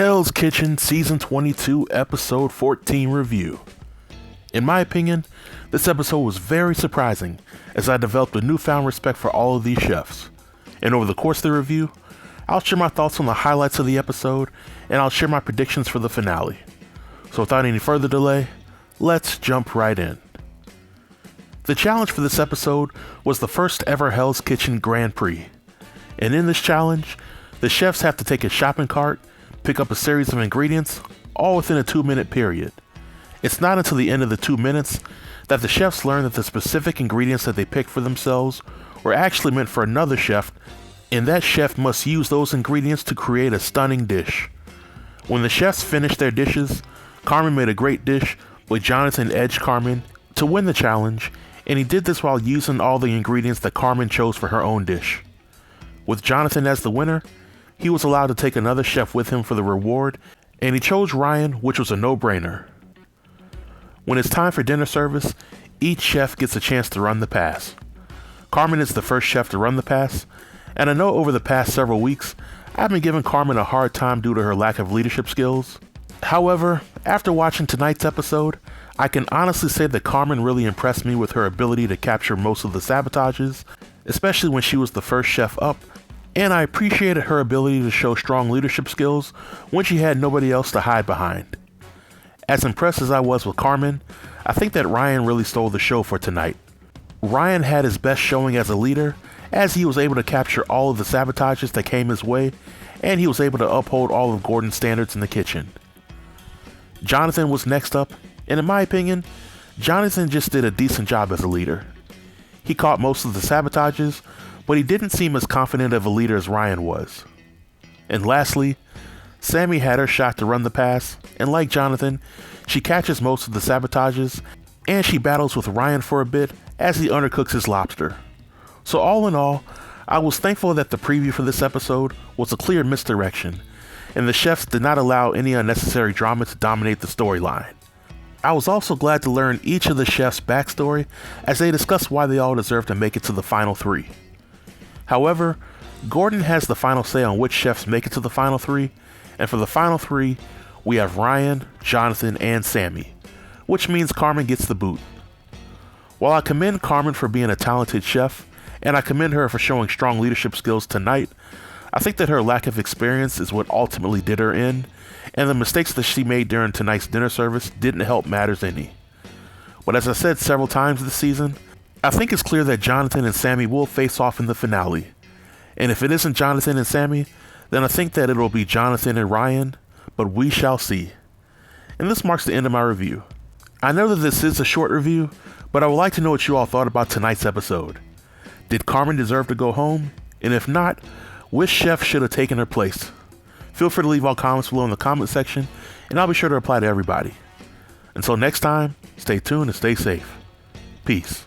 Hell's Kitchen Season 22 Episode 14 Review. In my opinion, this episode was very surprising as I developed a newfound respect for all of these chefs. And over the course of the review, I'll share my thoughts on the highlights of the episode and I'll share my predictions for the finale. So without any further delay, let's jump right in. The challenge for this episode was the first ever Hell's Kitchen Grand Prix. And in this challenge, the chefs have to take a shopping cart, pick up a series of ingredients, all within a 2-minute period. It's not until the end of the 2 minutes that the chefs learn that the specific ingredients that they picked for themselves were actually meant for another chef, and that chef must use those ingredients to create a stunning dish. When the chefs finished their dishes, Carmen made a great dish, but Jonathan edged Carmen to win the challenge, and he did this while using all the ingredients that Carmen chose for her own dish. With Jonathan as the winner, he was allowed to take another chef with him for the reward, and he chose Ryan, which was a no-brainer. When it's time for dinner service, each chef gets a chance to run the pass. Carmen is the first chef to run the pass, and I know over the past several weeks, I've been giving Carmen a hard time due to her lack of leadership skills. However, after watching tonight's episode, I can honestly say that Carmen really impressed me with her ability to capture most of the sabotages, especially when she was the first chef up, and I appreciated her ability to show strong leadership skills when she had nobody else to hide behind. As impressed as I was with Carmen, I think that Ryan really stole the show for tonight. Ryan had his best showing as a leader, as he was able to capture all of the sabotages that came his way, and he was able to uphold all of Gordon's standards in the kitchen. Jonathan was next up, and in my opinion, Jonathan just did a decent job as a leader. He caught most of the sabotages, but he didn't seem as confident of a leader as Ryan was. And lastly, Sammy had her shot to run the pass, and like Jonathan, she catches most of the sabotages, and she battles with Ryan for a bit as he undercooks his lobster. So all in all, I was thankful that the preview for this episode was a clear misdirection, and the chefs did not allow any unnecessary drama to dominate the storyline. I was also glad to learn each of the chefs' backstory as they discussed why they all deserve to make it to the final 3. However, Gordon has the final say on which chefs make it to the final 3, and for the final 3, we have Ryan, Jonathan, and Sammy, which means Carmen gets the boot. While I commend Carmen for being a talented chef, and I commend her for showing strong leadership skills tonight, I think that her lack of experience is what ultimately did her in, and the mistakes that she made during tonight's dinner service didn't help matters any. But as I said several times this season, I think it's clear that Jonathan and Sammy will face off in the finale. And if it isn't Jonathan and Sammy, then I think that it'll be Jonathan and Ryan, but we shall see. And this marks the end of my review. I know that this is a short review, but I would like to know what you all thought about tonight's episode. Did Carmen deserve to go home? And if not, which chef should have taken her place? Feel free to leave all comments below in the comment section, and I'll be sure to reply to everybody. Until next time, stay tuned and stay safe. Peace.